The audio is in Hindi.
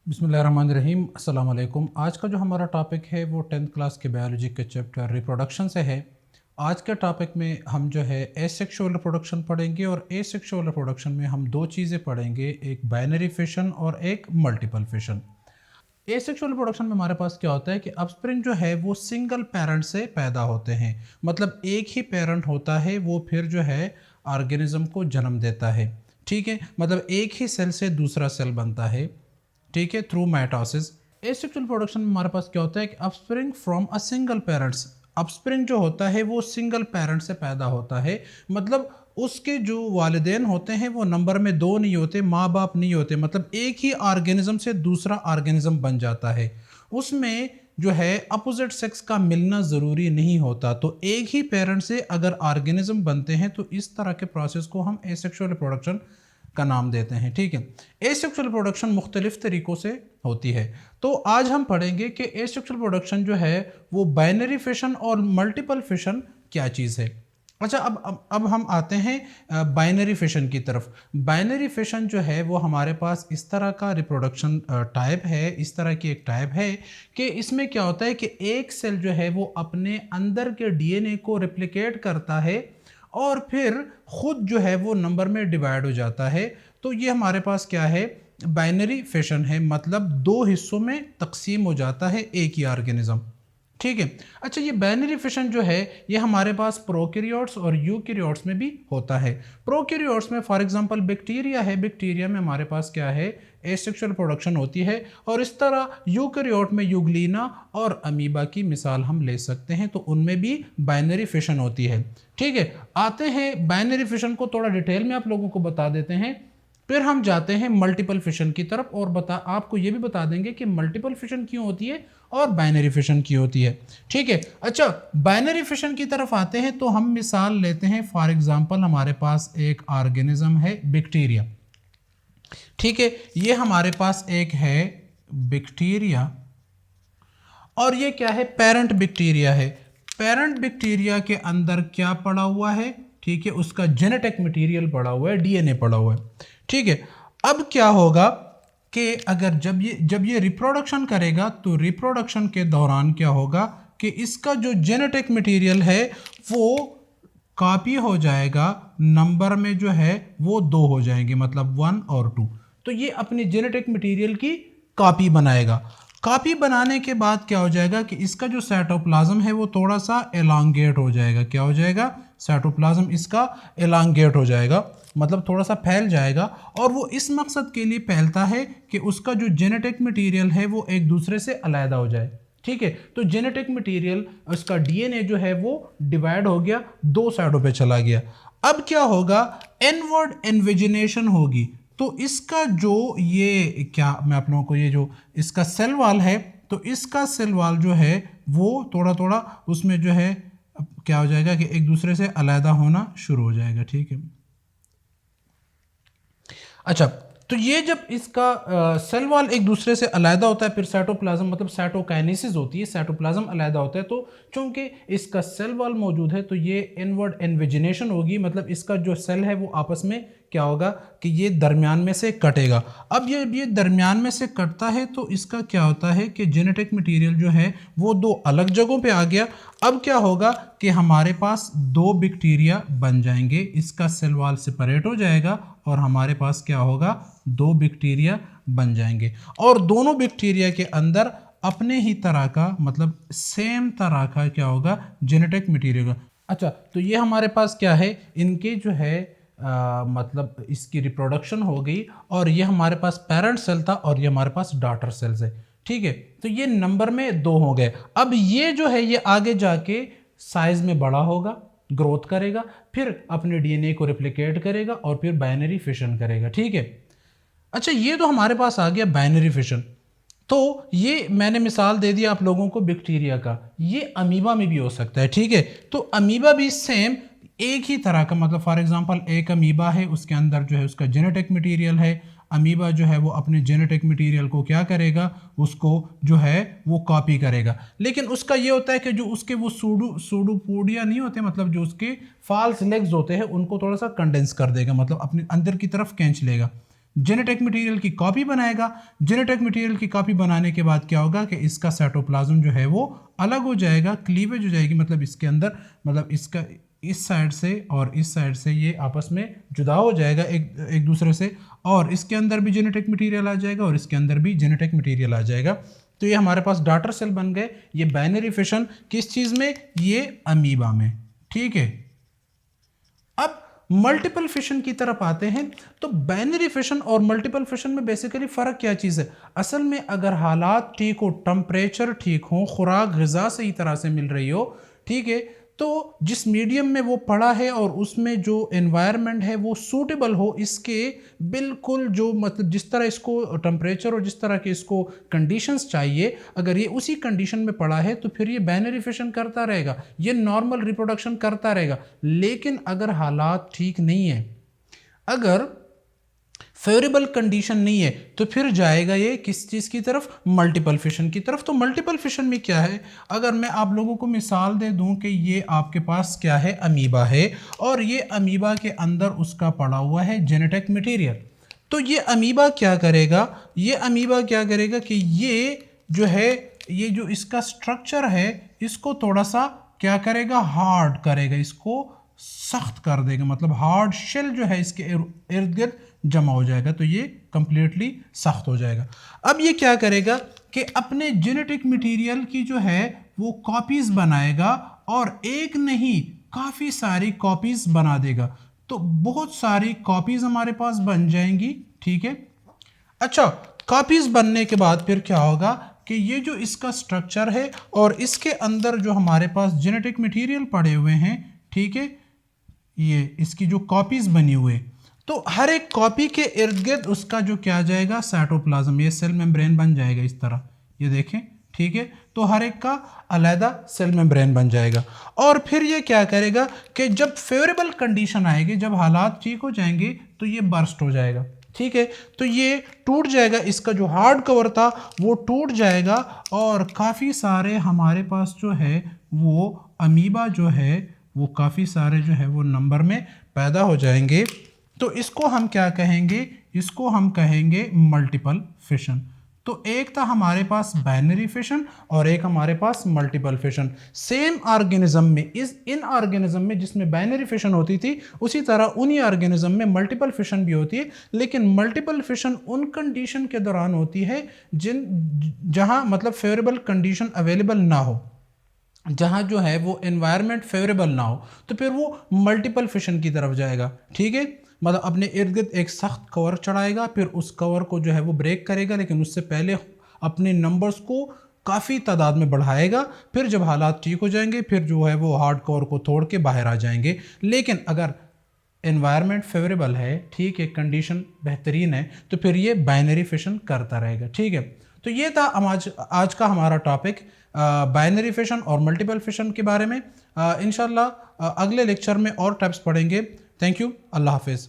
बिस्मिल्लाहिर्रहमानिर्रहीम अस्सलाम वालेकुम। आज का जो हमारा टॉपिक है वो 10th क्लास के बायोलॉजी के चैप्टर रिप्रोडक्शन से है। आज के टॉपिक में हम जो है एसेक्सुअल रिप्रोडक्शन पढ़ेंगे और एसेक्सुअल रिप्रोडक्शन में हम दो चीज़ें पढ़ेंगे, एक बाइनरी फिशन और एक मल्टीपल फिशन। एसेक्सुअल रिप्रोडक्शन में हमारे पास क्या होता है कि ऑफस्प्रिंग जो है वो सिंगल पेरेंट से पैदा होते हैं, मतलब एक ही पेरेंट होता है, वो फिर जो है ऑर्गेनिज्म को जन्म देता है। ठीक है, मतलब एक ही सेल से दूसरा सेल बनता है, ठीक है, थ्रू माइटोसिस। एसेक्सुअल प्रोडक्शन में हमारे पास क्या होता है कि offspring from a single parents, offspring जो होता है वो सिंगल पेरेंट से पैदा होता है, मतलब उसके जो वालिदैन होते हैं वो नंबर में दो नहीं होते, माँ बाप नहीं होते, मतलब एक ही ऑर्गेनिज्म से दूसरा ऑर्गेनिज्म बन जाता है। उसमें जो है अपोजिट सेक्स का मिलना ज़रूरी नहीं होता, तो एक ही पेरेंट से अगर ऑर्गेनिज्म बनते हैं तो इस तरह के प्रोसेस को हम एसेक्सुअल रिप्रोडक्शन का नाम देते हैं। ठीक है, एसेक्सुअल प्रोडक्शन मुख्तलिफ तरीक़ों से होती है, तो आज हम पढ़ेंगे कि एसेक्सुअल प्रोडक्शन जो है वो बाइनरी फिशन और मल्टीपल फिशन क्या चीज़ है। अच्छा, अब हम आते हैं बाइनरी फिशन की तरफ। बाइनरी फिशन जो है वो हमारे पास इस तरह का रिप्रोडक्शन टाइप है, इस तरह की एक टाइप है कि इसमें क्या होता है कि एक सेल जो है वो अपने अंदर के डीएनए को रिप्लिकेट करता है और फिर खुद जो है वो नंबर में डिवाइड हो जाता है। तो ये हमारे पास क्या है, बाइनरी फिशन है, मतलब दो हिस्सों में तकसीम हो जाता है एक ही ऑर्गेनिज्म। ठीक है। अच्छा, ये बाइनरी फिशन जो है ये हमारे पास प्रोकैरियोट्स और यूकैरियोट्स में भी होता है। प्रोकैरियोट्स में फॉर एग्जांपल बैक्टीरिया है, बैक्टीरिया में हमारे पास क्या है, एसेक्सुअल प्रोडक्शन होती है, और इस तरह यूकैरियोट में यूग्लिना और अमीबा की मिसाल हम ले सकते हैं, तो उनमें भी बाइनरी फिशन होती है। ठीक है, आते हैं बाइनरी फिशन को थोड़ा डिटेल में आप लोगों को बता देते हैं, फिर हम जाते हैं मल्टीपल फिशन की तरफ और आपको ये भी बता देंगे कि मल्टीपल फिशन क्यों होती है और बाइनरी फिशन क्यों होती है। ठीक है, अच्छा बाइनरी फिशन की तरफ आते हैं तो हम मिसाल लेते हैं, फॉर एग्जांपल हमारे पास एक ऑर्गेनिज्म है बैक्टीरिया। ठीक है, ये हमारे पास एक है बैक्टीरिया और ये क्या है, पेरेंट बैक्टीरिया है। पेरेंट बैक्टीरिया के अंदर क्या पड़ा हुआ है, ठीक है, उसका जेनेटिक मटेरियल पड़ा हुआ है, डीएनए पड़ा हुआ है। ठीक है, अब क्या होगा कि अगर जब ये रिप्रोडक्शन करेगा तो रिप्रोडक्शन के दौरान क्या होगा कि इसका जो जेनेटिक मटेरियल है वो कॉपी हो जाएगा, नंबर में जो है वो दो हो जाएंगे, मतलब 1 और 2। तो ये अपने जेनेटिक मटेरियल की कॉपी बनाएगा। कॉपी बनाने के बाद क्या हो जाएगा कि इसका जो साइटोप्लाज्म है वो थोड़ा सा एलांगेट हो जाएगा। क्या हो जाएगा, साइटोप्लाज्म इसका एलांगेट हो जाएगा, मतलब थोड़ा सा फैल जाएगा, और वो इस मकसद के लिए फैलता है कि उसका जो जेनेटिक मटेरियल है वो एक दूसरे से अलग हो जाए। ठीक है, तो जेनेटिक मटेरियल, उसका डीएनए जो है वो डिवाइड हो गया, दो साइडों पे चला गया। अब क्या होगा, इनवर्ड इन्वेजिनेशन होगी, तो इसका जो ये क्या, मैं आप लोगों को ये जो इसका सेल वाल है, तो इसका सेल वाल जो है वो थोड़ा थोड़ा उसमें जो है क्या हो जाएगा कि एक दूसरे से अलहदा होना शुरू हो जाएगा। ठीक है, अच्छा, तो ये जब इसका सेल वॉल एक दूसरे से अलहदा होता है, फिर साइटोप्लाज्म मतलब साइटोकाइनेसिस होती है, साइटोप्लाज्म अलहदा होता है, तो चूंकि इसका सेल वॉल मौजूद है तो ये इनवर्ड इन्वेजिनेशन होगी, मतलब इसका जो सेल है वो आपस में क्या होगा कि ये दरमियान में से कटेगा। अब ये दरमियान में से कटता है तो इसका क्या होता है कि जेनेटिक मटेरियल जो है वो दो अलग जगहों पे आ गया। अब क्या होगा कि हमारे पास दो बैक्टीरिया बन जाएंगे, इसका सेल वॉल सेपरेट हो जाएगा और हमारे पास क्या होगा, दो बैक्टीरिया बन जाएंगे, और दोनों बैक्टीरिया के अंदर अपने ही तरह का, मतलब सेम तरह का क्या होगा, जेनेटिक मटेरियल। अच्छा, तो ये हमारे पास क्या है, इनके जो है मतलब इसकी रिप्रोडक्शन हो गई, और ये हमारे पास पेरेंट सेल था और ये हमारे पास डॉटर सेल्स है। ठीक है, तो ये नंबर में दो हो गए। अब ये जो है ये आगे जाके साइज में बड़ा होगा, ग्रोथ करेगा, फिर अपने डीएनए को रिप्लिकेट करेगा और फिर बाइनरी फिशन करेगा। ठीक है, अच्छा ये तो हमारे पास आ गया बाइनरी फिशन। तो ये मैंने मिसाल दे दिया आप लोगों को बैक्टीरिया का, ये अमीबा में भी हो सकता है। ठीक है, तो अमीबा भी सेम एक ही तरह का, मतलब फॉर एग्जांपल एक अमीबा है, उसके अंदर जो है उसका जेनेटिक मटेरियल है, अमीबा जो है वो अपने जेनेटिक मटेरियल को क्या करेगा, उसको जो है वो कॉपी करेगा, लेकिन उसका ये होता है कि जो उसके वो सूडोपोडिया नहीं होते, मतलब जो उसके फॉल्स लेग्स होते हैं उनको थोड़ा सा कंडेंस कर देगा, मतलब अपने अंदर की तरफ खींच लेगा, जेनेटिक मटेरियल की कॉपी बनाएगा। जेनेटिक मटेरियल की कॉपी बनाने के बाद क्या होगा कि इसका साइटोप्लाज्म जो है वो अलग हो जाएगा, क्लीवेज हो जाएगी, मतलब इसके अंदर, मतलब इसका इस साइड से और इस साइड से ये आपस में जुदा हो जाएगा एक दूसरे से, और इसके अंदर भी जेनेटिक मटेरियल आ जाएगा और इसके अंदर भी जेनेटिक मटेरियल आ जाएगा। तो ये हमारे पास डॉटर सेल बन गए। ये बाइनरी फिशन किस चीज़ में? ये अमीबा में। ठीक है, अब मल्टीपल फिशन की तरफ आते हैं। तो बाइनरी फिशन और मल्टीपल फिशन में बेसिकली फ़र्क क्या चीज़ है? असल में अगर हालात ठीक हो, टेम्परेचर ठीक हो, खुराक ग़िज़ा सही तरह से मिल रही हो, ठीक है, तो जिस मीडियम में वो पड़ा है और उसमें जो एनवायरनमेंट है वो सूटेबल हो, इसके बिल्कुल जो मतलब जिस तरह इसको टेम्परेचर और जिस तरह के इसको कंडीशंस चाहिए, अगर ये उसी कंडीशन में पड़ा है तो फिर ये बाइनरी फिशन करता रहेगा, ये नॉर्मल रिप्रोडक्शन करता रहेगा। लेकिन अगर हालात ठीक नहीं है, अगर फेवरेबल कंडीशन नहीं है, तो फिर जाएगा ये किस चीज़ की तरफ? मल्टीपल फिशन की तरफ। तो मल्टीपल फिशन में क्या है? अगर मैं आप लोगों को मिसाल दे दूं कि ये आपके पास क्या है? अमीबा है, और ये अमीबा के अंदर उसका पड़ा हुआ है जेनेटिक मटेरियल। तो ये अमीबा क्या करेगा? ये अमीबा क्या करेगा कि ये जो है, ये जो इसका स्ट्रक्चर है, इसको थोड़ा सा क्या करेगा? हार्ड करेगा, इसको सख्त कर देगा, मतलब हार्ड शेल जो है इसके इर्द गिर्द जमा हो जाएगा, तो ये कंप्लीटली सख्त हो जाएगा। अब ये क्या करेगा कि अपने जेनेटिक मटेरियल की जो है वो कॉपीज़ बनाएगा, और एक नहीं काफ़ी सारी कॉपीज़ बना देगा। तो बहुत सारी कॉपीज़ हमारे पास बन जाएंगी। ठीक है, अच्छा, कॉपीज़ बनने के बाद फिर क्या होगा कि ये जो इसका स्ट्रक्चर है और इसके अंदर जो हमारे पास जेनेटिक मटेरियल पड़े हुए हैं, ठीक है, ये इसकी जो कॉपीज़ बनी हुई, तो हर एक कॉपी के इर्द गिर्द उसका जो क्या जाएगा? साइटोप्लाज्म, ये सेल मेम्ब्रेन बन जाएगा इस तरह, ये देखें। ठीक है, तो हर एक का अलहदा सेल मेम्ब्रेन बन जाएगा। और फिर ये क्या करेगा कि जब फेवरेबल कंडीशन आएगी, जब हालात ठीक हो जाएंगे, तो ये बर्स्ट हो जाएगा। ठीक है, तो ये टूट जाएगा, इसका जो हार्ड कवर था वो टूट जाएगा, और काफ़ी सारे हमारे पास जो है वो अमीबा जो है वो काफ़ी सारे जो है वो नंबर में पैदा हो जाएंगे। तो इसको हम क्या कहेंगे? इसको हम कहेंगे मल्टीपल फिशन। तो एक था हमारे पास बाइनरी फिशन और एक हमारे पास मल्टीपल फिशन। सेम ऑर्गेनिज्म में, इन ऑर्गेनिज्म में जिसमें बाइनरी फिशन होती थी, उसी तरह उन्हीं ऑर्गेनिज्म में मल्टीपल फिशन भी होती है। लेकिन मल्टीपल फिशन उन कंडीशन के दौरान होती है जहां मतलब फेवरेबल कंडीशन अवेलेबल ना हो, जहाँ जो है वो एनवायरनमेंट फेवरेबल ना हो, तो फिर वो मल्टीपल फिशन की तरफ जाएगा। ठीक है, मतलब अपने इर्द गिर्द एक सख्त कवर चढ़ाएगा, फिर उस कवर को जो है वो ब्रेक करेगा, लेकिन उससे पहले अपने नंबर्स को काफ़ी तादाद में बढ़ाएगा। फिर जब हालात ठीक हो जाएंगे, फिर जो है वो हार्ड कवर को तोड़ के बाहर आ जाएंगे। लेकिन अगर एनवायरनमेंट फेवरेबल है, ठीक है, कंडीशन बेहतरीन है, तो फिर ये बाइनरी फिशन करता रहेगा। ठीक है, तो ये था आज का हमारा टॉपिक बाइनरी फिशन और मल्टीपल फिशन के बारे में। इंशाल्लाह अगले लेक्चर में और टाइप्स पढ़ेंगे। थैंक यू, अल्लाह हाफिज़।